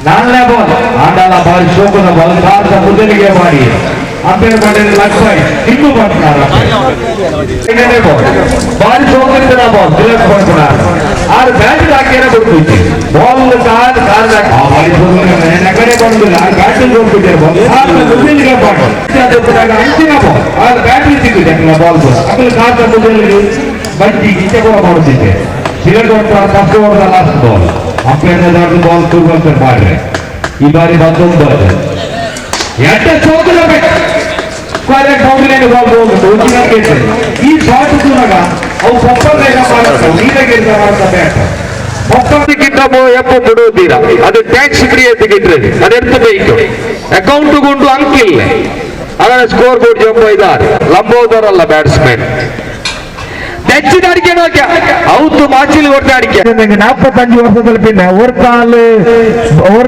ನಾಲ್ನೇ ball ಆಂಡಾಲ ಬಾರಿ ಶೋಕದ ball Bharat ಮೊದಲಿಗೆ ಮಾಡಿ ಅಂಪೇರ್ ಮಾಡಿದ ಲಕ್ಷ್ಮಣ್ ಇನ್ನೂ ಮಾಡ್ತಾರೆ ಬಾರಿ ಶೋಕದ ಬಾಲ್ ತಿಲಕ್ ಮಾಡ್ತಾರೆ ಆರು ಬ್ಯಾಟ್ ಹಾಕಿರ ಬಿಟ್ಟು ಬಾಲ್ ಕಾರ್ ಬಾರಿ ಕಡೆ ಬಂದಿಲ್ಲ ಬ್ಯಾಟಿಂಗ್ ಹೋಗ್ಬಿಟ್ಟಿರ್ಬೋದು ಮೊದಲಿಗೆ ಬಾಲ್ ಅಂಚಿನ ಬಾಲ್ ಆರು ಬ್ಯಾಟಿಂಗ್ ಸಿಕ್ಕಿದೆ ಬಾಲ್ ಅಕ್ಕಲು ಕಾರ್ ಮೊದಲಿಗೆ ಬಂಚಿ ಈಚೆ ಕೂಡ ಮಾಡುತ್ತಿದ್ದೆ cigarette first over last ball umpire ball ತೂಗಂತ ಮಾಡ್ರೆ ಈ ಬಾರಿ ಬಂದೊಂದು ಎಡ್ಡೆ ಸೋಕಲ ಈ ಶಾಟ್ ತೂರಾಗ ಅವು ಒಪ್ಪಂದಕ್ಕಿಂತ ಎಪ್ಪ ಬಿಡುವುದಿಲ್ಲ ಅದು ಟ್ಯಾಕ್ಸ್ ಫ್ರೀ ತೆಗಿಟ್ರೆ ಅದೆಂತ ಬೇಕು ಅಕೌಂಟ್ ಗುಂಡು ಅಂಕಿಲ್ಲ ಅದರ ಸ್ಕೋರ್ ಬೋರ್ಡ್ ಜಂಪ್ ಇದ್ದಾರೆ ಲಂಬೋದರಲ್ಲ ಬ್ಯಾಟ್ಸ್ಮನ್ ಹೆಚ್ಚಿನ ಅಡಿಕೆ ಹೌದು ಮಾಚಿಲಿ ಹೊರಟ ಅಡಿಕೆ 45 ವರ್ಷದಲ್ಲಿ പിന്നെ ഒരു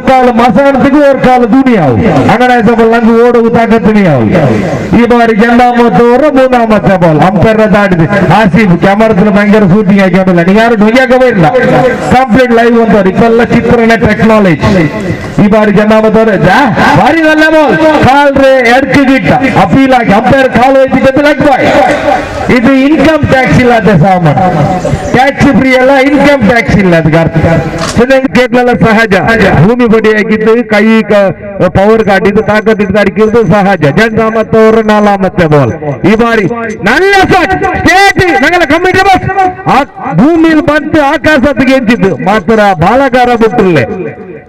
കാല് മസാലത്തേക്ക് ഒരു കാല് തുണിയാവും അങ്ങനെ നമുക്ക് ഓടുക താക്കത്തുണിയാവും ഈ ബാരി രണ്ടാമത്തെ ഓവർ മൂന്നാമത്തെ ബോൾ അമ്പയറിനെ താടിത് ആസിഫ് ക്യാമറത്തിൽ ഭയങ്കര ഷൂട്ടിംഗ് ആക്കിയോണ്ടല്ല നീ ആരും ധൊയ്യാക്ക വരില്ല ಕಂಪ್ಲೀಟ್ ಲೈವ್ ಅಂತಾರೆ ಇಪ್ಪೆಲ್ಲ ಚಿತ್ರಣ ಟೆಕ್ನಾಲಜಿ ಈ ಬಾರಿ രണ്ടാമത്തെ ಬಾರಿ നല്ല ബോൾ ಕಾಲ್ರೆ ಎಡ್ಕು ಗಿಟ್ಟ ಅಪೀಲ್ ಆಗಿ ಅಂಪೈರ್ ಕಾಲು ಹೋಯ್ತಿದ್ದು ಲೆಗ್ ಬಾಯ್ ಇದು ಇನ್ಕಮ್ ಟ್ಯಾಕ್ಸ್ ಇಲ್ಲದ ಸಾಮಾನು ಟ್ಯಾಕ್ಸ್ ಫ್ರೀ ಅಲ್ಲ ಇನ್ಕಮ್ ಟ್ಯಾಕ್ಸ್ ಇಲ್ಲ ಅದಕ್ಕೆ ಅರ್ಥ ಚೆನ್ನಾಗಿ ಕೇಟ್ಲೆಲ್ಲ ಸಹಜ ಭೂಮಿ ಬಡಿ ಹಾಕಿದ್ದು ಕೈ ಪವರ್ ಕಾಟಿದ್ದು ತಾಕತ್ತಿದ್ದು ಅಡಿಕಿದ್ದು ಸಹಜ ಜಂಗಾಮತ್ತವರು ನಾಲಾಮತ್ತೆ ಬಾಲ್ ಈ ಬಾರಿ ನನ್ನ ಸ್ಟೇಟ್ ನಂಗೆಲ್ಲ ಕಮಿಟಿ ಬಸ್ ಭೂಮಿಲಿ ಬಂತು ಆಕಾಶತ್ತಿಗೆ ಎಂಚಿದ್ದು ಮಾತ್ರ ಬಾಲಗಾರ ಬಿಟ್ಟಿಲ್ಲ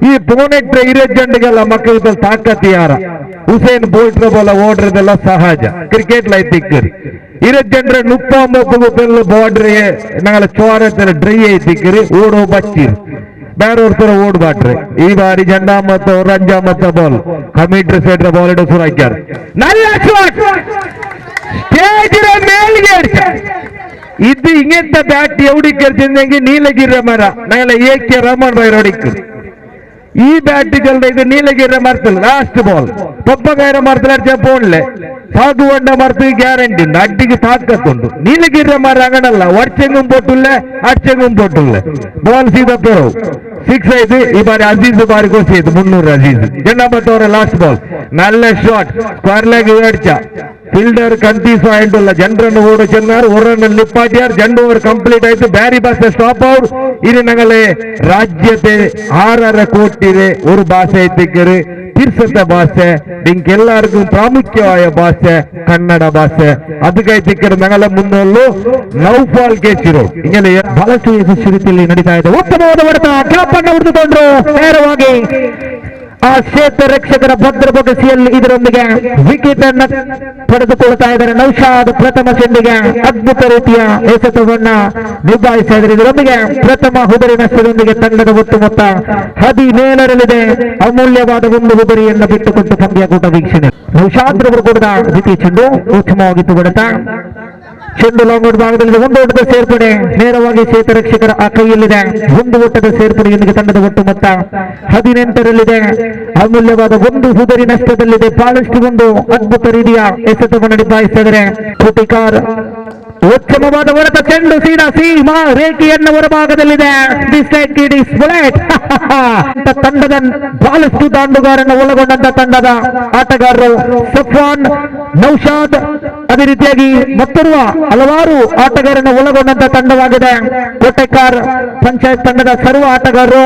ಈ ಪೋನೆಟ್ರೆ ಇರಜ್ಜಂಡಿಗೆಲ್ಲ ಮಕ್ಕಳ ತಾಕತ್ತು ಯಾರ ಹುಸೇನ್ ಬೋಲ್ಟ್ರ ಬೋಲ ಓಡ್ರದೆಲ್ಲ ಸಹಜ ಕ್ರಿಕೆಟ್ ಲೈತಿಕ್ಕರಿ ಇರಜ್ಜಂಡ್ರೆ 39 ಬಾರ್ಡ್ರೆ ನಂಗಲ ಚೋರತ್ತರ ಡ್ರೈ ಐತಿಕ್ಕರಿ ಓಡೋ ಬಚ್ಚಿರು ಬೇರೆಯವ್ರ ತರ ಓಡ್ಬಾಟ್ರೆ ಈ ಬಾರಿ ಜಂಡಾಮತ್ತ ರಂಜಾಮತ್ತ ಬಾಲ್ ಕಮಿಟ್ರಿ ಸೈಡ್ ಬಾಲ್ ಇಡೋ ಸುರ ಹಾಕ್ಯಾರ നല്ല ಸ್ಟೇಜಿನ ಮೇಲ್ಗೆ ಇದು ಇಂಗೆಂತ ಬ್ಯಾಟ್ ಎವಡಿಕ್ಕಿರ್ತಿಂದಂಗೆ ನೀಲಗಿರಿ ಮರ ನಂಗಲ ಏಕೆ ರಮಣ್ ಬೈ ಹೊಡಿಕ್ಕು ಈ ಬ್ಯಾಟಿಗಲ್ದ ಇದು ನೀಲಗಿರಿ ಮರ್ತಲ್ಲ ಲಾಸ್ಟ್ ಬಾಲ್ ಪಪ್ಪಗಾಯರ ಮರ್ತಲ ಪೋಣ್ಲೆ ಸಾಗುವಂಡ ಮರ್ತು ಗ್ಯಾರಂಟಿ ಉಂಟು ಅಡ್ಡಿಗೆ ತಾಕತ್ತುಂಟು ನೀಲಗಿರಿ ಮರ ಅಂಗನಲ್ಲ ಒಡ್ಚೆಂಗುಂ ಪೊಟ್ಟುಲ್ಲ ಅಡ್ಚೆಂಗುಂ ಪೊಟ್ಟುಲ್ಲ ಬಾಲ್ ಸೀದಾ ಪೆರವು 6 ಆಯ್ತು ಈ ಬಾರಿ ಅಜೀಜ್ ಬಾರಿ ಕೊಸಿ ಆಯ್ತು 300 ಅಜೀಜ್ ಜಂಡಾಮತ್ತವರ ಲಾಸ್ಟ್ ಬಾಲ್ നല്ല ಶಾಟ್ ಸ್ಕ್ವೇರ್ ಲೆಗ್ ಅಡ್ಚ ಫೀಲ್ಡರ್ ಕಂತೀಸು ಆಯ್ತಲ್ಲ ಜನರನ್ನು ಓಡು ಚೆನ್ನಾರು ಒರನ್ನು ನಿಪ್ಪಾಟ್ಯಾರು ಜಂಡು ಓವರ್ ಕಂಪ್ಲೀಟ್ ಆಯ್ತು ಬ್ಯಾರಿ ಬಾಸ್ ಸ್ಟಾಪ್ ಔಟ್ ಇದು ನಂಗಲೆ ರಾಜ್ಯತೆ 6 ಕೋಟಿದೆ ഒരു ഭാഷ എത്തിക്കര് തിരിച്ചത്തെ ഭാഷ നിങ്ങൾക്ക് എല്ലാവർക്കും പ്രാമുഖ്യമായ ഭാഷ ಕನ್ನಡ ಭಾಷೆ ಅದಕ್ಕೆ ಎತ್ತಿಕ್ಕರು ನಂಗಲ ಮುನ್ನೋಳು ನೌಫಾಲ್ ಕೇಸಿರು ಹಿಂಗೆ ಬಹಳಷ್ಟು ಯಶಸ್ವಿ ರೀತಿಯಲ್ಲಿ ನಡೀತಾ ಇದೆ ಉತ್ತಮವಾದ ಹೊಡೆತ ಕ್ಲಾಪ್ ಅನ್ನು ಹೊಡೆದುಕೊಂಡ್ರು ನೇರವಾಗಿ ಆ ಕ್ಷೇತ್ರ ರಕ್ಷಕರ ಭದ್ರ ಬೊಗಸಿಯಲ್ಲಿ ಇದರೊಂದಿಗೆ ವಿಕೆಟ್ ಅನ್ನು ಪಡೆದುಕೊಳ್ತಾ ಇದ್ದಾರೆ ನೌಶಾದ್ ಪ್ರಥಮ ಚೆಂಡಿಗೆ ಅದ್ಭುತ ರೀತಿಯ ಎಸೆತವನ್ನ ನಿಭಾಯಿಸ್ತಾ ಇದ್ದಾರೆ ಇದರೊಂದಿಗೆ ಪ್ರಥಮ ಹುದರಿ ನಷ್ಟದೊಂದಿಗೆ ತಂಡದ ಒಟ್ಟು ಮೊತ್ತ 17ರಲ್ಲಿದೆ ಅಮೂಲ್ಯವಾದ ಒಂದು ಹುದರಿಯನ್ನು ಬಿಟ್ಟುಕೊಟ್ಟು ಪಂದ್ಯಾಕೂಟ ವೀಕ್ಷಣೆ ನೌಶಾದ್ ರವರು ಕೂಡ ದ್ವಿತೀಯ ಚೆಂಡು ಉತ್ತಮವಾಗಿತ್ತು ಹೊಡೆತ ಚೆಂಡು ಲಾಂಗ್ ಭಾಗದಲ್ಲಿ ಒಂದು ಓಟದ ಸೇರ್ಪಡೆ ನೇರವಾಗಿ ಕ್ಷೇತ್ರ ರಕ್ಷಕರ ಆ ಕೈಯಲ್ಲಿದೆ ಒಂದು ಓಟದ ಸೇರ್ಪಡೆಯೊಂದಿಗೆ ತಂಡದ ಒಟ್ಟು ಮೊತ್ತ 18ರಲ್ಲಿದೆ ಅಮೂಲ್ಯವಾದ ಒಂದು ಹುದರಿ ನಷ್ಟದಲ್ಲಿದೆ ಬಹಳಷ್ಟು ಒಂದು ಅದ್ಭುತ ರೀತಿಯ ಎಸೆತವನ್ನು ನಿಭಾಯಿಸ್ತಾ ಇದ್ದಾರೆ ಕೋಟಿಕಾರ್ ಉತ್ತಮವಾದ ಹೊರತ ಚೆಂಡು ಸೀದಾ ಸೀಮಾ ರೇಖೆಯನ್ನು ಹೊರಭಾಗದಲ್ಲಿದೆ ತಂಡದ ಬಹಳಷ್ಟು ದಾಂಡುಗಾರನ್ನು ಒಳಗೊಂಡಂತ ತಂಡದ ಆಟಗಾರರು ಸಫ್ವಾನ್ ನೌಶಾದ್ ಅದೇ ರೀತಿಯಾಗಿ ಮತ್ತೋರ್ವ ಹಲವಾರು ಆಟಗಾರನ್ನು ಒಳಗೊಂಡಂತ ತಂಡವಾಗಿದೆ ಕೋಟೆಕಾರ್ ಪಂಚಾಯತ್ ತಂಡದ ಸರ್ವ ಆಟಗಾರರು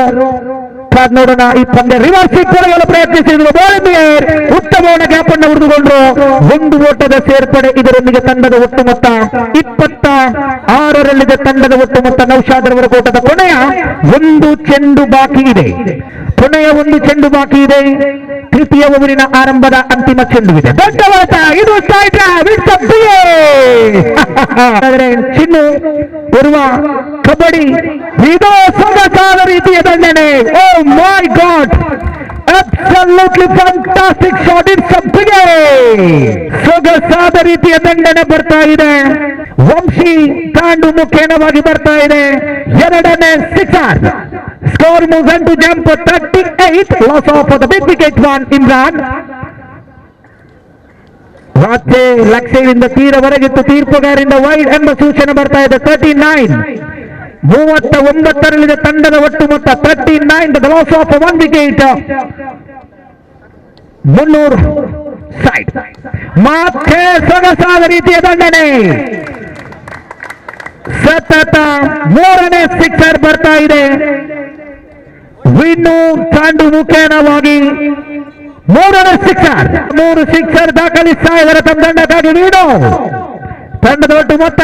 ನೋಡೋಣ ಈ ಪಂದ್ಯ ರಿವರ್ಸ್ ಕೊಡಲು ಪ್ರಯತ್ನಿಸಿದ್ರು ಉತ್ತಮವಾದ ಗ್ಯಾಪ್ ಅನ್ನು ಹಿಡಿದುಕೊಂಡ್ರು ಒಂದು ಓಟದ ಸೇರ್ಪಡೆ ಇದರೊಂದಿಗೆ ತಂಡದ ಒಟ್ಟು ಮೊತ್ತ 26ರಲ್ಲಿದೆ ತಂಡದ ಒಟ್ಟು ಮೊತ್ತ ನೌಶಾದ್ ರವರ ಕೋಟದ ಕೊನೆಯ ಒಂದು ಚೆಂಡು ಬಾಕಿ ಇದೆ ತೃತೀಯ ಓವರಿನ ಆರಂಭದ ಅಂತಿಮ ಚೆಂಡುವಿದೆ ದೊಡ್ಡ ಹೊಡೆತ ಇದು ಚಿನ್ನು ಬರುವ ಕಬಡ್ಡಿ ಇದು ಸೊಗಸಾದ ರೀತಿಯ ದಂಡನೆ ಓ ಮೈ ಗಾಡ್ ಅಬ್ಸಲ್ಯೂಟ್ಲಿ ಫ್ಯಾಂಟಾಸ್ಟಿಕ್ ಶಾಟ್ ಇನ್ ಸಬ್ಗೆ ಸೊಗಸಾದ ರೀತಿಯ ದಂಡನೆ ಬರ್ತಾ ಇದೆ ವಂಶಿ ತಾಂಡು ಮುಖೇನವಾಗಿ ಬರ್ತಾ ಇದೆ ಎರಡನೇ sixer score moves on to jump 38 loss of the big wicket one Imran ರಾಜ್ಯ ಲಕ್ಷ್ಯದಿಂದ ತೀರವರೆಗಿತ್ತು ತೀರ್ಪುಗಾರಿಂದ ವೈಡ್ ಎಂಬ ಸೂಚನೆ ಬರ್ತಾ ಇದೆ 39 39ರಲ್ಲಿದೆ ತಂಡದ ಒಟ್ಟು ಮೊತ್ತ 39, ದ ಲಾಸ್ ಆಫ್ 1 ವಿಕೆಟ್. ಮುನ್ನೂರು ಸೈಡ್ ಮತ್ತೆ ಸೊಗಸಾದ ರೀತಿಯ ದಂಡನೆ. ಸತತ 3ನೇ ಸಿಕ್ಸರ್ ಬರ್ತಾ ಇದೆ. ವಿನ್ನು ತಾಂಡು ಮುಖೇನವಾಗಿ 3ನೇ ಸಿಕ್ಸರ್, 3 ಸಿಕ್ಸರ್ ದಾಖಲಿಸ್ತಾ ಇದ್ದಾರೆ ತಮ್ಮ ತಂಡಕ್ಕಾಗಿ. ವೀಣು ತಂಡದ ಒಟ್ಟು ಮೊತ್ತ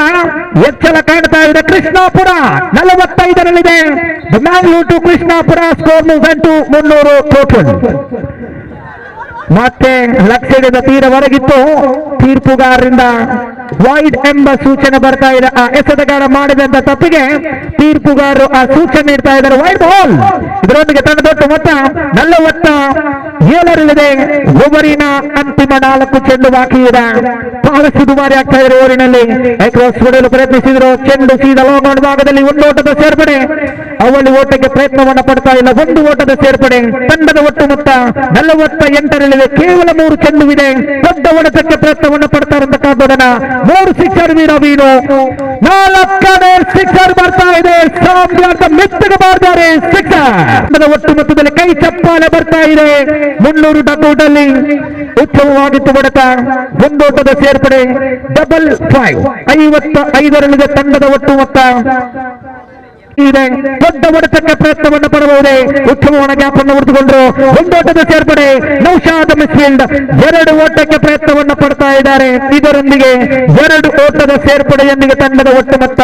ಹೆಚ್ಚಳ ಕಾಣ್ತಾ ಇದೆ. ಕೃಷ್ಣಾಪುರ 45ರಲ್ಲಿದೆ. Bangalore to Krishnapura score movement 300 total. ಮತ್ತೆ ಲಕ್ಷ್ಯದ ತೀರವರೆಗಿತ್ತು. ತೀರ್ಪುಗಾರರಿಂದ ವೈಡ್ ಎಂಬ ಸೂಚನೆ ಬರ್ತಾ ಇದೆ. ಆ ಎಸೆತಗಾರ ಮಾಡಿದಂತ ತಪ್ಪಿಗೆ ತೀರ್ಪುಗಾರರು ಆ ಸೂಚನೆ ನೀಡ್ತಾ ಇದ್ದಾರೆ, ವೈಡ್ ಬಾಲ್. ಇದರೊಂದಿಗೆ ತಂಡದೊಟ್ಟು ಮೊತ್ತ 47ರಲ್ಲಿದೆ. ಓವರಿನ ಅಂತಿಮ 4 ಚೆಂಡು ಬಾಕಿ ಇದೆ. ಬಹಳಷ್ಟು ದುಬಾರಿ ಆಗ್ತಾ ಇದೆ ಓವರಿನಲ್ಲಿ. ಕ್ರಾಸ್ ಹೊಡೆಯಲು ಪ್ರಯತ್ನಿಸಿದ್ರು. ಚೆಂಡು ಸೀದಾ ಲಾಂಗ್ ಆನ್ ಭಾಗದಲ್ಲಿ 1 ಓಟದ ಸೇರ್ಪಡೆ. ಅವಳಿ ಓಟಕ್ಕೆ ಪ್ರಯತ್ನವನ್ನ ಪಡ್ತಾ ಇಲ್ಲ, 1 ಓಟದ ಸೇರ್ಪಡೆ. ತಂಡದ ಒಟ್ಟು ಮೊತ್ತ 48ರಲ್ಲಿದೆ. ಕೇವಲ 3 ಚೆಂಡುವಿದೆ. ದೊಡ್ಡ ಹೊಡೆತಕ್ಕೆ ಪ್ರಯತ್ನವನ್ನು ಪಡ್ತಾ ಇರತಕ್ಕಂಥ 3 ಸಿಕ್ಸರ್ ವೀಣು. 4ನೇ ಸಿಕ್ಸರ್ ಬರ್ತಾ ಇದೆ. ಸಾಮ್ರಾಜ್ಯ ಮೆತ್ತಗೆ ಮಾಡಿದ್ದಾರೆ ಸಿಕ್ಸರ್. ತಂಡದ ಒಟ್ಟು ಮೊತ್ತದಲ್ಲಿ ಕೈ ಚಪ್ಪಾಳೆ ಬರ್ತಾ ಇದೆ. 300 ಡಕ್ಔಟ್ ಅಲ್ಲಿ ಉತ್ತಮವಾಗಿತ್ತು ಹೊಡೆತ. 1 ಓಟದ ಸೇರ್ಪಡೆ. 55, 55ರಲ್ಲಿದೆ ತಂಡದ ಒಟ್ಟು ಮೊತ್ತ ಇದೆ. ದೊಡ್ಡ ಹೊಡೆತಕ್ಕೆ ಪ್ರಯತ್ನವನ್ನು ಪಡಬಹುದೇ. ಉತ್ತಮವಾದ ಗ್ಯಾಪ್ ಅನ್ನು ಉಳಿದುಕೊಂಡ್ರು. 1 ಓಟದ ಸೇರ್ಪಡೆ. ನೌಶಾದ್ ಮಿಸ್ಫೀಲ್ಡ್ 2 ಓಟಕ್ಕೆ ಪ್ರಯತ್ನವನ್ನು ಪಡ್ತಾ ಇದ್ದಾರೆ. ಇದರೊಂದಿಗೆ 2 ಓಟದ ಸೇರ್ಪಡೆಯೊಂದಿಗೆ ತಂಡದ ಒಟ್ಟು ಮೊತ್ತ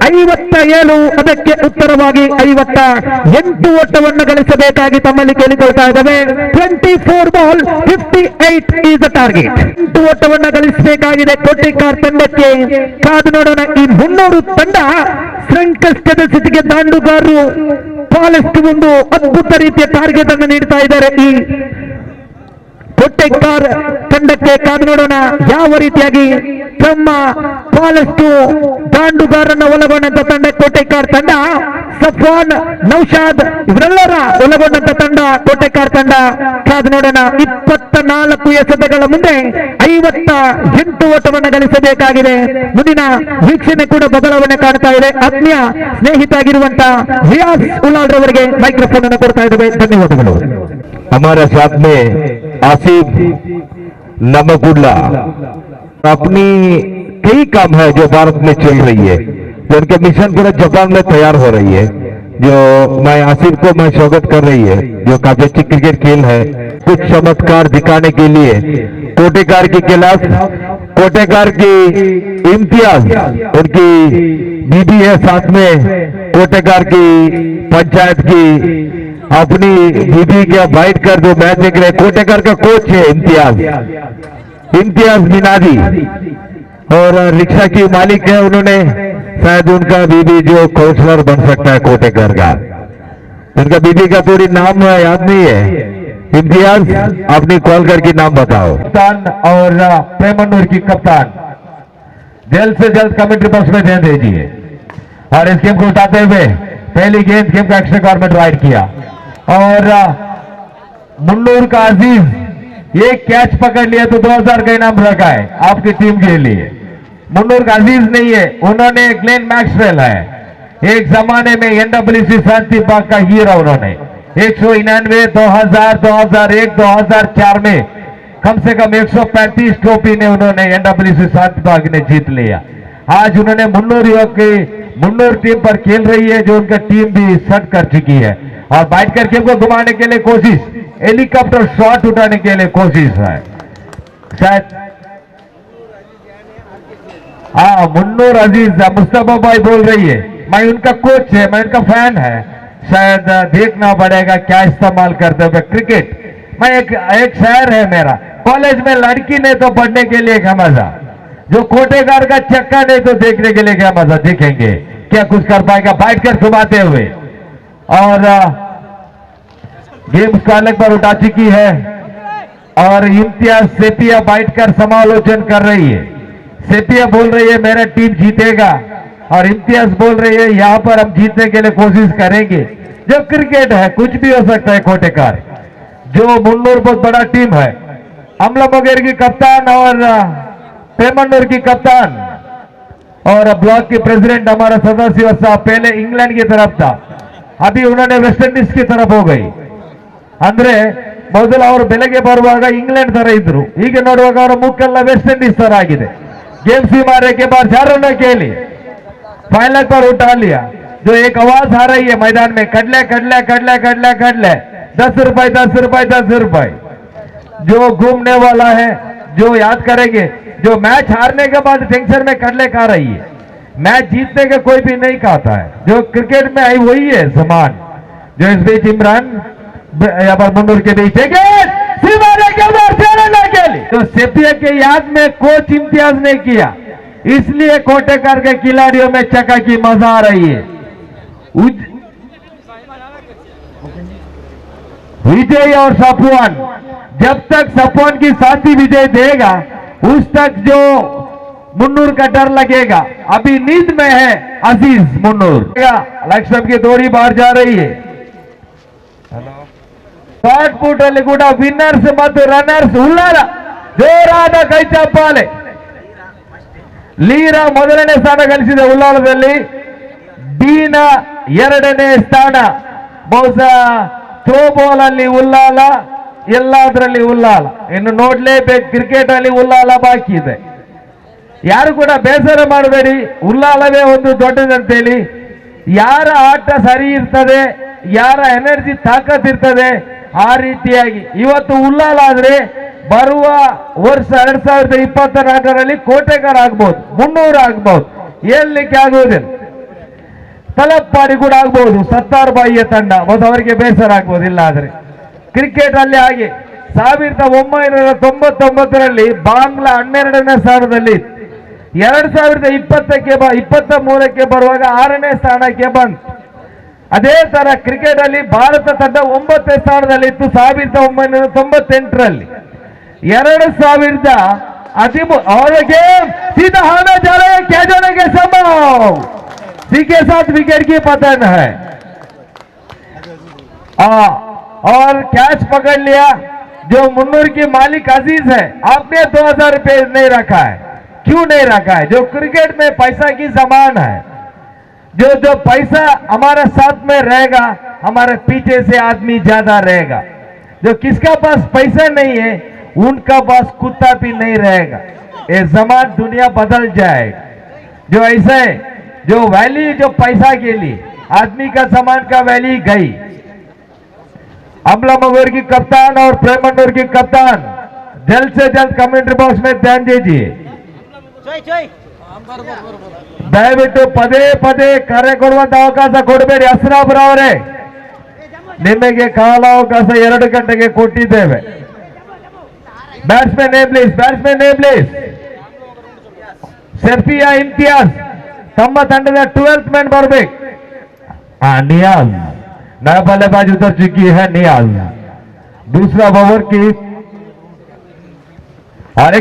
57. ಅದಕ್ಕೆ ಉತ್ತರವಾಗಿ 58 ಓಟವನ್ನು ಗಳಿಸಬೇಕಾಗಿ ತಮ್ಮಲ್ಲಿ ಕೇಳಿಕೊಳ್ತಾ ಇದ್ದಾವೆ. 24 ಬಾಲ್ 58 ಈಸ್ ದ ಟಾರ್ಗೆಟ್. 8 ಓಟವನ್ನು ಗಳಿಸಬೇಕಾಗಿದೆ ಕೋಟೆಕಾರ್ ತಂಡಕ್ಕೆ. ಕಾದು ನೋಡೋಣ. ಈ 300 ತಂಡ ಸಂಕಷ್ಟದ ಸ್ಥಿತಿಗೆ ದಾಂಡುಗಾರರು ಬಹಳಷ್ಟು ಒಂದು ಅದ್ಭುತ ರೀತಿಯ ಟಾರ್ಗೆಟ್ ಅನ್ನು ನೀಡ್ತಾ ಇದ್ದಾರೆ. ಈ ಕೋಟೆಕಾರ್ ತಂಡಕ್ಕೆ ಕಾದು ನೋಡೋಣ ಯಾವ ರೀತಿಯಾಗಿ ತಮ್ಮ ಬಹಳಷ್ಟು ದಾಂಡುಗಾರರನ್ನು ಒಳಗೊಂಡಂತ ತಂಡ ಕೋಟೆಕಾರ್ ತಂಡ. ಸಫಾನ್, ನೌಶಾದ್ ಇವರೆಲ್ಲರ ಒಳಗೊಂಡಂತ ತಂಡ ಕೋಟೆಕಾರ್ ತಂಡ. ಕಾದು ನೋಡೋಣ. 24 ಎಸೆತಗಳ ಮುಂದೆ 58 ಓಟವನ್ನು ಗಳಿಸಬೇಕಾಗಿದೆ. ಮುಂದಿನ ವೀಕ್ಷಣೆ ಕೂಡ ಬದಲಾವಣೆ ಕಾಣ್ತಾ ಇದೆ. ಆತ್ಮೀಯ ಸ್ನೇಹಿತಾಗಿರುವಂತ ರಿಯಾಜ್ ಉಲಾಲ್ ಅವರಿಗೆ ಮೈಕ್ರೋಫೋನ್ ಅನ್ನು ಕೊಡ್ತಾ ಇದ್ದೇವೆ. ಧನ್ಯವಾದಗಳು. हमारे साथ में आसिफ नमकुल्ला अपनी कई काम है जो भारत में चल रही है, जो उनके मिशन पूरा जापान में तैयार हो रही है, जो मैं आसिफ को मैं स्वागत कर रही है, जो काफी अच्छी क्रिकेट खेल है। कुछ चमत्कार दिखाने के लिए कोटेकार के खिलाफ कोटेकार की इम्तियाज उनकी बीबी है, साथ में कोटेकार की पंचायत की अपनी बीबी के बैठ कर जो मैच देख रहे। कोटेकर का कोच है इम्तियाज मिनादी, और रिक्शा की मालिक है। उन्होंने शायद उनका बीबी जो काउंसलर बन सकता है कोटेकर का। उनका बीबी का पूरी नाम याद नहीं है। इम्तियाज अपनी कॉल करके नाम बताओ। कप्तान और प्रेमनूर की कप्तान जल्द से जल्द कमेंट्री बॉक्स में दे दीजिए। और इस गेम को उठाते हुए पहली गेंद गेम का एक्स्ट्रा गवर्नमेंट राइड किया, और मुन्नूर का अजीज एक कैच पकड़ लिया तो 2000 का इनाम रखा है आपकी टीम के लिए। मुन्नूर का अजीज नहीं है, उन्होंने ग्लेन मैक्सवेल है, एक जमाने में एनडब्ल्यूसी शांति बाग का हीरो। उन्होंने 199, 2000, 2001, 2004 में कम से कम 135 ट्रॉफी ने उन्होंने एनडब्ल्यूसी शांति बाग ने जीत लिया। आज उन्होंने मुन्नूर टीम पर खेल रही है, जो उनका टीम भी सेट कर चुकी है। और बैठ कर गेम को घुमाने के लिए कोशिश, हेलीकॉप्टर शॉट उठाने के लिए कोशिश है शायद। हाँ, मुन्नूर अजीज मुस्तफा भाई बोल रही है, मैं उनका कोच है, मैं उनका फैन है। शायद देखना पड़ेगा क्या इस्तेमाल करते हुए क्रिकेट। मैं एक शहर है मेरा, कॉलेज में लड़की ने तो पढ़ने के लिए क्या मजा, जो कोटेकार का चक्का नहीं तो देखने के लिए क्या मजा। देखेंगे क्या कुछ कर पाएगा बैठ कर घुमाते हुए। और गेम स्क्वायर पर उठा चुकी है, और इम्तियाज सेपिया बैठकर समालोचन कर रही है। सेपिया बोल रही है मेरा टीम जीतेगा, और इम्तियाज बोल रही है यहां पर हम जीतने के लिए कोशिश करेंगे। जो क्रिकेट है कुछ भी हो सकता है। कोटेकार जो मुन्नूर बहुत बड़ा टीम है, अमला बगैर की कप्तान और पेमनूर की कप्तान और ब्लॉक के प्रेसिडेंट हमारा सदाशिव साहब पहले इंग्लैंड की तरफ था, अभी उन्होंने वेस्ट इंडीज की तरफ हो गई. ಅಂದ್ರೆ ಮೊದಲು ಅವರು ಬೆಲೆಗೆ ಬರುವಾಗ ಇಂಗ್ಲೆಂಡ್ ತರ ಇದ್ರು, ಈಗ ನೋಡುವಾಗ ಅವರ ಮುಕ್ಕೆಲ್ಲ ವೆಸ್ಟ್ ಇಂಡೀಸ್ ತರ ಆಗಿದೆ. गेम सी मारे के बाद 4 रन के लिए फाइनल पर उठा लिया. जो एक आवाज आ रही है मैदान में, कटले कटले कटले कटले कटले, 10 रुपए 10 रुपए 10 रुपए. जो घूमने वाला है, जो याद करेंगे, जो मैच हारने के बाद टेंशन में कटले खा रही है, मैच जीतने का कोई भी नहीं खाता है. जो क्रिकेट में आई वही है समान. जो इस बीच इमरान यहाँ पर मुन्नूर के बीच तो सेपिया के याद में कोच इम्तियाज ने किया, इसलिए कोटेकर के खिलाड़ियों में चका की मजा आ रही है. विजय और सफवान, जब तक सफवान की साथी विजय देगा उस तक जो मुन्नूर का डर लगेगा. अभी नींद में है अजीज मुन्नूर. लक्ष्मण की दोरी बाहर जा रही है. ಶಾರ್ಟ್ ಪುಟ್ ಅಲ್ಲಿ ಕೂಡ ವಿನ್ನರ್ಸ್ ಮತ್ತು ರನ್ನರ್ಸ್ ಉಲ್ಲಾರ, ಜೋರಾದ ಕೈ ಚಪ್ಪಾಳೆ. ಲೀರಾ ಮೊದಲನೇ ಸ್ಥಾನ ಗಳಿಸಿದ ಉಲ್ಲಾಲದಲ್ಲಿ, ಡೀನಾ 2ನೇ ಸ್ಥಾನ. ಬಹುಶಃ ಥ್ರೋ ಬಾಲ್ ಅಲ್ಲಿ ಉಲ್ಲಾಲ, ಎಲ್ಲದರಲ್ಲಿ ಉಲ್ಲಾಲ. ಇನ್ನು ನೋಡ್ಲೇಬೇಕು, ಕ್ರಿಕೆಟ್ ಅಲ್ಲಿ ಉಲ್ಲಾಲ ಬಾಕಿ ಇದೆ. ಯಾರು ಕೂಡ ಬೇಸರ ಮಾಡಬೇಡಿ, ಉಲ್ಲಾಲವೇ ಒಂದು ದೊಡ್ಡದಂತೇಳಿ. ಯಾರ ಆಟ ಸರಿ ಇರ್ತದೆ, ಯಾರ ಎನರ್ಜಿ ತಾಕತ್ ಇರ್ತದೆ, ಆ ರೀತಿಯಾಗಿ ಇವತ್ತು ಉಲ್ಲಾಲ ಆದ್ರೆ ಬರುವ ವರ್ಷ 2024ರಲ್ಲಿ ಕೋಟೆಗಾರ್ ಆಗ್ಬಹುದು, ಮುನ್ನೂರು ಆಗ್ಬಹುದು, ಹೇಳಲಿಕ್ಕೆ ಆಗುವುದಿಲ್ಲ. ತಲಪ್ಪಾಡಿ ಕೂಡ ಆಗ್ಬಹುದು, ಸತ್ತಾರ್ ಬಾಯಿಯ ತಂಡ ಅವರಿಗೆ ಬೇಸರ ಆಗ್ಬಹುದು. ಇಲ್ಲ ಆದ್ರೆ ಕ್ರಿಕೆಟ್ ಅಲ್ಲಿ ಹಾಗೆ 1999ರಲ್ಲಿ ಬಾಂಗ್ಲಾ 12ನೇ ಸ್ಥಾನದಲ್ಲಿ, 2023ಕ್ಕೆ ಬರುವಾಗ 6ನೇ ಸ್ಥಾನಕ್ಕೆ ಬಂತು. ಅದೇ ತರ ಕ್ರಿಕೆಟ್ ಅಲ್ಲಿ ಭಾರತ ತಂಡ 9ನೇ ಸ್ಥಾನದಲ್ಲಿತ್ತು 1998ರಲ್ಲಿ. 2013 और गेम सीधा होने जा रहे हैं, क्या जाने के संभव सी के साथ विकेट की पतन है. और कैच पकड़ लिया. जो मुन्नूर की मालिक अजीज है, आपने 2000 रुपये नहीं रखा है. क्यों नहीं रखा है? जो क्रिकेट में पैसा की समान है, जो जो पैसा हमारे साथ में रहेगा, हमारे पीछे से आदमी ज्यादा रहेगा. जो किसका पास पैसा नहीं है उनका पास कुत्ता भी नहीं रहेगा. ये जमान दुनिया बदल जाएगा. जो ऐसे जो वैल्यू जो पैसा के लिए आदमी का सामान का वैल्यू गई. अमला मगोर की कप्तान और प्रेमनूर की कप्तान जल्द से जल्द कमेंट्री बॉक्स में ध्यान दीजिए. ದಯವಿಟ್ಟು ಪದೇ ಪದೇ ಕರೆ ಕೊಡುವಂತ ಅವಕಾಶ ಕೊಡಬೇಡಿ. ಅಸ್ರಾಬ್ರ ಅವರೇ, ನಿಮಗೆ ಕಾಲಾವಕಾಶ 2 ಗಂಟೆಗೆ ಕೊಟ್ಟಿದ್ದೇವೆ. Batsman name please, batsman name please. Sharfiya Imtiaz ತಮ್ಮ ತಂಡದ 12th मैन बरಬೇಕು. नियाज नया बल्लेबाज उतर चुकी है. नियाज दूसरा ओवर की, और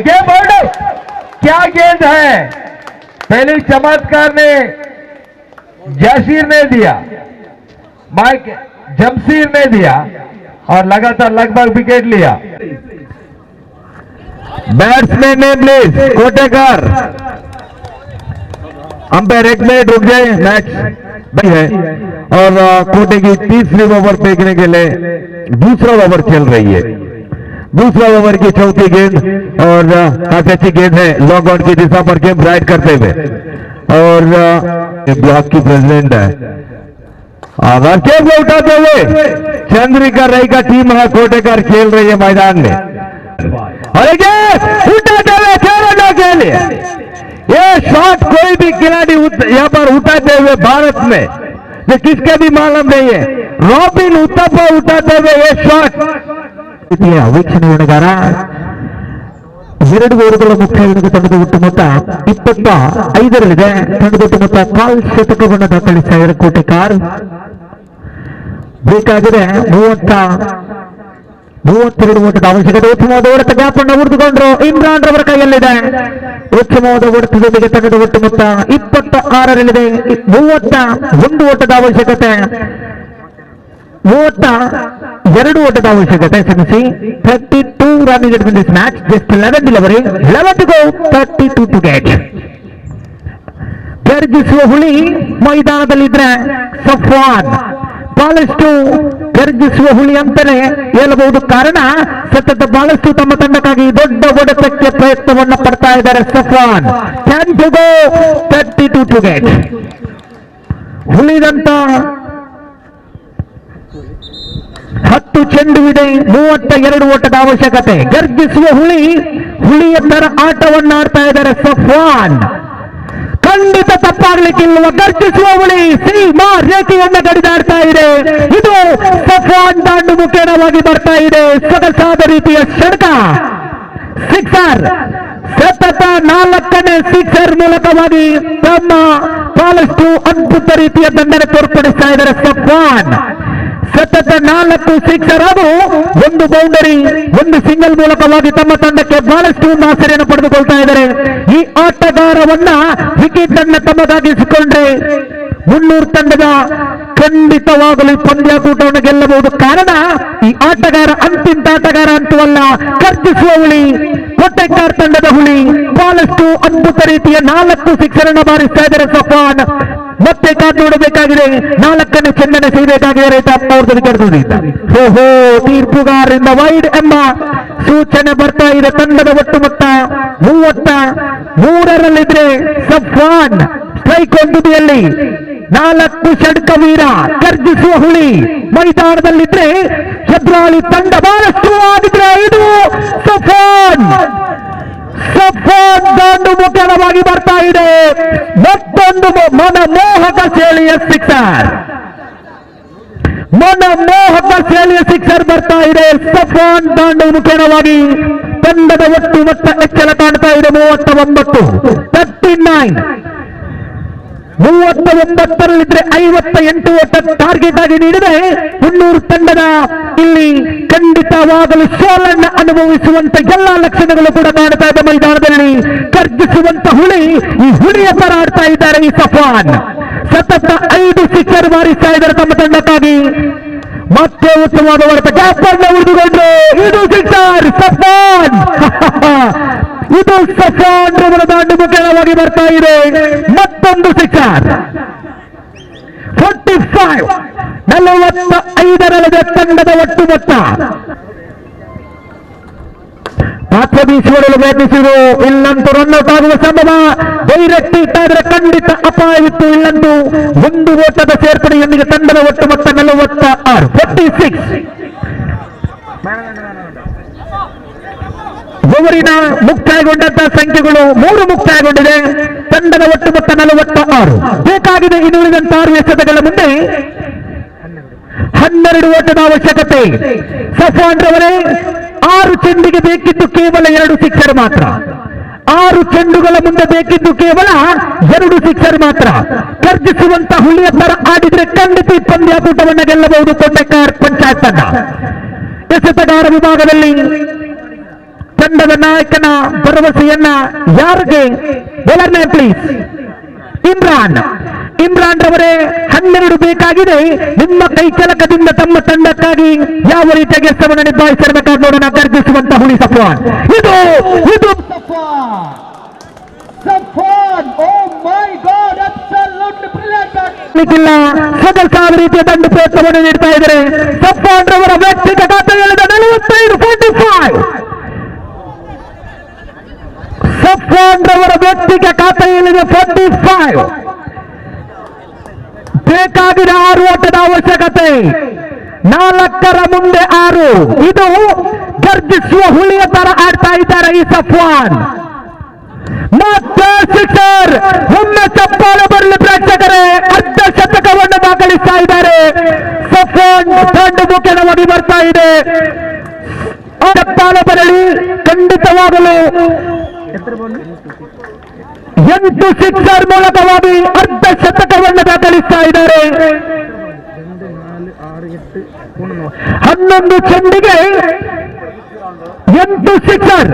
क्या गेंद है. पहले चमत्कार ने जाशीर ने दिया, माइक जमशीर ने दिया और लगातार लगभग विकेट लिया. बैट्समैन ने प्लीज कोटेकर, अंपायर 1 मिनट रुक जाए. मैच है और कोटे की 3री ओवर फेंकने के लिए दूसरा ओवर चल रही है. दूसरा ओवर की 4थी गेंद और काफी अच्छी गेंद है लॉन्ग ऑन की दिशा पर गेम राइड करते हुए. और ब्लॉक की प्रेसिडेंट है आगार गेम को उठाते हुए चंद्रिका राय का टीम है. कोटेकर खेल रही है मैदान में और उठाते हुए के लिए ये शॉट कोई भी खिलाड़ी यहाँ पर उठाते हुए भारत में ये किसके भी मालूम नहीं है. रॉबिन उतप्पा उठाते हुए ये शॉट. ವೀಕ್ಷಣೆಗಾರ 2 ಓವರ್ಗಳ ಮುಖ್ಯ ತಂಡದ ಒಟ್ಟು ಮೊತ್ತ 25ರಲ್ಲಿದೆ. ತಂಡದ ಒಟ್ಟು ಮೊತ್ತ 1/4 ಶತಕವನ್ನು ದಾಖಲಿಸಿದ್ದಾರೆ ಕೋಟೆಕಾರ್. ಬೇಕಾಗಿದೆ 32 ಓಟದ ಅವಶ್ಯಕತೆ. ಉತ್ತಮವಾದ ಹೊಡೆತ ಗ್ಯಾಪ್ ಅನ್ನು ಉಳಿದುಕೊಂಡ್ರು ಇಮ್ರಾನ್ ರವರ ಕೈಯಲ್ಲಿದೆ. ಉತ್ತಮವಾದ ಹೊಡೆತದೊಂದಿಗೆ ತಂಡದ ಒಟ್ಟು ಮೊತ್ತ 26ರಲ್ಲಿದೆ. 31 ಓಟದ ಅವಶ್ಯಕತೆ. 2 ಓಟದ ಅವಶ್ಯಕತೆ. ಕ್ಷಮಿಸಿ, 32 run needed in this match, just 11 delivery, 11 to go, 32 to get. ಗರ್ಜಿಸುವ ಹುಲಿ ಮೈದಾನದಲ್ಲಿದ್ರೆ ಸಫ್ವಾನ್. ಬಹಳಷ್ಟು ಗರ್ಜಿಸುವ ಹುಲಿ ಅಂತಾನೆ ಹೇಳಬಹುದು. ಕಾರಣ ಸತತ ಬಹಳಷ್ಟು ತಮ್ಮ ತಂಡಕ್ಕಾಗಿ ದೊಡ್ಡ ಹೊಡೆತಕ್ಕೆ ಪ್ರಯತ್ನವನ್ನ ಪಡ್ತಾ ಇದ್ದಾರೆ Safwan. Can to go 32 to get. ಉಳಿದಂತ 10 ಚೆಂಡುವಿದೆ, 32 ಓಟದ ಅವಶ್ಯಕತೆ. ಗರ್ಜಿಸುವ ಹುಲಿಯ ತರ ಆಟವನ್ನಾಡ್ತಾ ಇದ್ದಾರೆ ಸಫ್ವಾನ್. ಖಂಡಿತ ತಪ್ಪಾಗ್ಲಿಕ್ಕಿಲ್ವ. ಗರ್ಜಿಸುವ ಹುಲಿ ಸೀಮಾ ರೇಖೆಯನ್ನ ಗಡಿದಾಡ್ತಾ ಇದೆ. ಇದು ಸಫ್ವಾನ್ ದಾಂಡು ಮುಖೇನವಾಗಿ ಬರ್ತಾ ಇದೆ. ಸೊಗಸಾದ ರೀತಿಯ ಷಡ್ಕ ಸಿಕ್ಸರ್. ಸತತ 4ನೇ ಸಿಕ್ಸರ್ ಮೂಲಕವಾಗಿ ತಮ್ಮ ಬಹಳಷ್ಟು ಅದ್ಭುತ ರೀತಿಯ ದಂಡನೆ ತೋರ್ಪಡಿಸ್ತಾ ಇದ್ದಾರೆ ಸಫ್ವಾನ್. ಸತತ 4 ಸಿಕ್ಸರ್, ಅದು 1 ಬೌಂಡರಿ, 1 ಸಿಂಗಲ್ ಮೂಲಕವಾಗಿ ತಮ್ಮ ತಂಡಕ್ಕೆ ಬಹಳಷ್ಟು ಆಸರೆಯನ್ನು ಪಡೆದುಕೊಳ್ತಾ ಇದ್ದಾರೆ. ಈ ಆಟಗಾರವನ್ನ ವಿಕೆಟ್ ಅನ್ನ ತಮ್ಮದಾಗಿಸಿಕೊಂಡ್ರೆ ಮುನ್ನೂರು ತಂಡದ ಖಂಡಿತವಾಗಲು ಪಂದ್ಯಾಕೂಟವನ್ನು ಗೆಲ್ಲಬಹುದು. ಕಾರಣ ಈ ಆಟಗಾರ ಅಂತಿಂತ ಆಟಗಾರ ಅಂತೂ ಅಲ್ಲ. ಗರ್ಜಿಸುವ ಹುಲಿ ಕೊಟ್ಟೆಕಾರ್ ತಂಡದ ಹುಲಿ ಬಹಳಷ್ಟು ಅದ್ಭುತ ರೀತಿಯ 4 ಸಿಕ್ಸರ್ ಅನ್ನು ಬಾರಿಸ್ತಾ ಇದ್ದಾರೆ ಸಫ್ವಾನ್. ಮತ್ತೆ ಕಾದು ನೋಡಬೇಕಾಗಿದೆ. 4ನೇ ಚೆಂಡನ್ನು ಸಿಗಬೇಕಾಗಿದೆ ರೈತ ಅವ್ರದ್ದು ವಿಕೆಟ್. ಓಹೋ, ತೀರ್ಪುಗಾರರಿಂದ ವೈಡ್ ಎಂಬ ಸೂಚನೆ ಬರ್ತಾ ಇದೆ. ತಂಡದ ಒಟ್ಟು ಮೊತ್ತ 33ರಲ್ಲಿದ್ರೆ ಸಫ್ವಾನ್ ಸ್ಟ್ರೈಕ್ ಹೊಂದಿದೆಯಲ್ಲಿ 4 ಷಡ್ಕ ವೀರ. ಗರ್ಜಿಸುವ ಹುಲಿ ಮೈದಾನದಲ್ಲಿದ್ರೆ ಚದ್ರಾಳಿ ತಂಡ ಬಹಳಷ್ಟು ಆಗಿದ್ರೆ ಇದು ಸಫ್ವಾನ್ ದಾಂಡು ಮುಖೇನವಾಗಿ ಬರ್ತಾ ಇದೆ. ಮತ್ತೊಂದು ಮನಮೋಹಕ ಶೈಲಿಯ ಸಿಕ್ಸರ್, ಮನಮೋಹಕ ಶೈಲಿಯ ಸಿಕ್ಸರ್ ಬರ್ತಾ ಇದೆ ಸಫ್ವಾನ್ ದಾಂಡು ಮುಖೇನವಾಗಿ. ತಂಡದ ಒಟ್ಟು ಮೊತ್ತ ಹೆಚ್ಚಳ ಕಾಣ್ತಾ ಇದೆ 39. 39ರಲ್ಲಿದ್ರೆ 58 ಓಟ ಟಾರ್ಗೆಟ್ ಆಗಿ ನೀಡಿದೆ. ಮುನ್ನೂರು ತಂಡದ ಇಲ್ಲಿ ಖಂಡಿತವಾಗಲು ಸೋಲನ್ನು ಅನುಭವಿಸುವಂತ ಎಲ್ಲಾ ಲಕ್ಷಣಗಳು ಕೂಡ ಕಾಣ್ತಾ ಇದೆ ಮೈದಾನದಲ್ಲಿ. ಗರ್ಜಿಸುವಂತ ಹುಲಿ, ಈ ಹುಲಿಯ ತರ ಆಡ್ತಾ ಇದ್ದಾರೆ ಈ ಸಫ್ವಾನ್. ಸತತ 5 ಸಿಕ್ಸರ್ ಬಾರಿಸ್ತಾ ಇದ್ದಾರೆ ತಮ್ಮ ತಂಡಕ್ಕಾಗಿ. ಮತ್ತೆ ಉತ್ತಮವಾದ ಹೊರತ ಗ್ಯಾಪ್ ಅನ್ನು ಉಳಿದುಕೊಂಡ್ರು. ಇದು ಸಿಕ್ಸರ್ ಸಫ್ವಾನ್. ಇದು ಸಫ್ವಾನ್ ರವರ ದಾಂಡು ಮುಖೇನವಾಗಿ ಬರ್ತಾ ಇದೆ. ಮತ್ತೊಂದು ಸಿಕ್ಸರ್. 45. 45ರಲ್ಲಿದೆ ತಂಡದ ಒಟ್ಟು ಮೊತ್ತ. ಪಾತ್ರ ಬೀಸಿಕೊಳ್ಳಲು ಪ್ರಯತ್ನಿಸಿದರು. ಇಲ್ಲಂತೂ ರನ್ಔಟ್ ಆಗುವ ಸಂಭವ. ಡೈರೆಕ್ಟ್ ಇಟ್ಟ ಇದ್ರೆ ಖಂಡಿತ ಅಪಾಯವಿತ್ತು. ಇಲ್ಲಂತೂ 1 ಓಟದ ಸೇರ್ಪಡೆಯೊಂದಿಗೆ ತಂಡದ ಒಟ್ಟು ಮೊತ್ತ 46. 46. ಓವರಿನ ಮುಕ್ತಾಯಗೊಂಡಂತಹ ಸಂಖ್ಯೆಗಳು 3 ಮುಕ್ತಾಯಗೊಂಡಿದೆ. ತಂಡದ ಒಟ್ಟು ಮೊತ್ತ 46. ಬೇಕಾಗಿದೆ ಇನ್ನು ಉಳಿದಂತ 6 ಎಸೆತಗಳ ಮುಂದೆ 12 ಓಟದ ಅವಶ್ಯಕತೆ. ಸಫ್ವಾನ್ ರವರೇ 6 ಚೆಂಡಿಗೆ ಬೇಕಿದ್ದು ಕೇವಲ 2 ಸಿಕ್ಸರ್ ಮಾತ್ರ. 6 ಚೆಂಡುಗಳ ಮುಂದೆ ಬೇಕಿದ್ದು ಕೇವಲ 2 ಸಿಕ್ಸರ್ ಮಾತ್ರ. ಗರ್ಜಿಸುವಂತ ಹುಲಿಯ ತರ ಆಡಿದ್ರೆ ಖಂಡಿತ ಪಂದ್ಯಾಕೂಟವನ್ನು ಗೆಲ್ಲಬಹುದು ಕೊಟ್ಟೆಕಾರ್ ಪಂಚಾಯತ್ ತಂಡ. ಎಸೆತಗಾರ ವಿಭಾಗದಲ್ಲಿ ತಂಡದ ನಾಯಕನ ಭರವಸೆಯನ್ನ ಯಾರಿಗೆ? Bowler name please. ಇಮ್ರಾನ್ ರವರೇ 12 ಬೇಕಾಗಿದೆ. ನಿಮ್ಮ ಕೈ ಚಲಕದಿಂದ ತಮ್ಮ ತಂಡಕ್ಕಾಗಿ ಯಾವ ರೀತಿಯ ಕೆಲಸವನ್ನು ನಿಭಾಯಿಸಿರಬೇಕಾದ ನೋಡೋಣ. ಗರ್ಜಿಸುವಂತ ಹುಲಿ ಸಫ್ವಾನ್. ಇದು ಸಫ್ವಾನ್. ಓ ಮೈ ಗಾಡ್, ಅಬ್ಸಲ್ಯೂಟ್ ಬ್ರಿಲಿಯಂಟ್. ಸೊಗಸಾದ ರೀತಿಯ ದಂಡು ಪ್ರಯತ್ನವನ್ನು ನೀಡ್ತಾ ಇದ್ದಾರೆ ಸಫ್ವಾನ್ ರವರ ವ್ಯಕ್ತಿಗತ ಖಾತೆಯಲ್ಲಿದೆ 45. 45. ಸಫ್ವಾನ್ ರವರ ವ್ಯಕ್ತಿಗೆ ಖಾತೆಯಲ್ಲಿದೆ 45. ಬೇಕಾಗಿದೆ 6 ಓಟದ ಅವಶ್ಯಕತೆ. 4ರ ಮುಂದೆ 6. ಇದು ಗರ್ಜಿಸುವ ಹುಲಿಯ ತರ ಆಡ್ತಾ ಇದ್ದಾರೆ ಈ ಸಫ್ವಾನ್. ಮತ್ತೆ ಸಿಕ್ಸರ್. ಒಮ್ಮೆ ಚಪ್ಪಾಳೆ ಬರಲಿ ಪ್ರೇಕ್ಷಕರೇ. ಅರ್ಧ ಶತಕವನ್ನು ದಾಖಲಿಸ್ತಾ ಇದ್ದಾರೆ ಸಫ್ವಾನ್. ದಂಡು ಮುಖೇನವಾಗಿ ಬರ್ತಾ ಇದೆ. ಚಪ್ಪಾಳೆ ಬರಲಿ ಖಂಡಿತವಾಗಲು 8 ಸಿಕ್ಸರ್ ಮೂಲಕವಾಗಿ ಅರ್ಧ ಶತಕವನ್ನು ದಾಖಲಿಸ್ತಾ ಇದ್ದಾರೆ. 11 ಚೆಂಡಿಗೆ 8 ಸಿಕ್ಸರ್.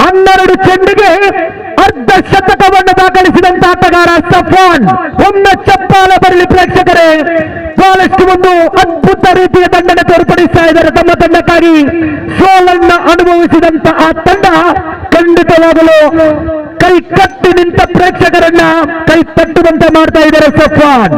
12 ಚೆಂಡಿಗೆ ಅರ್ಧ ಶತಕವನ್ನು ದಾಖಲಿಸಿದಂತ ಆಟಗಾರ ಸಫ್ವಾನ್. ಒಮ್ಮೆ ಚಪ್ಪಾಳೆ ಬರಲಿ ಪ್ರೇಕ್ಷಕರೇ. ಬಹಳಷ್ಟು ಒಂದು ಅದ್ಭುತ ರೀತಿಯ ದಂಡನೆ ತೋರ್ಪಡಿಸ್ತಾ ಇದ್ದಾರೆ ತಮ್ಮ ತಂಡಕ್ಕಾಗಿ. ಸೋಲನ್ನ ಅನುಭವಿಸಿದಂತ ಆ ತಂಡ ಖಂಡಿತ ಖಂಡಿತವಾಗಲು ಕೈ ಕಟ್ಟಿ ನಿಂತ ಪ್ರೇಕ್ಷಕರನ್ನ ಕೈ ತಟ್ಟುವಂತೆ ಮಾಡ್ತಾ ಇದ್ದಾರೆ ಸಫ್ವಾನ್.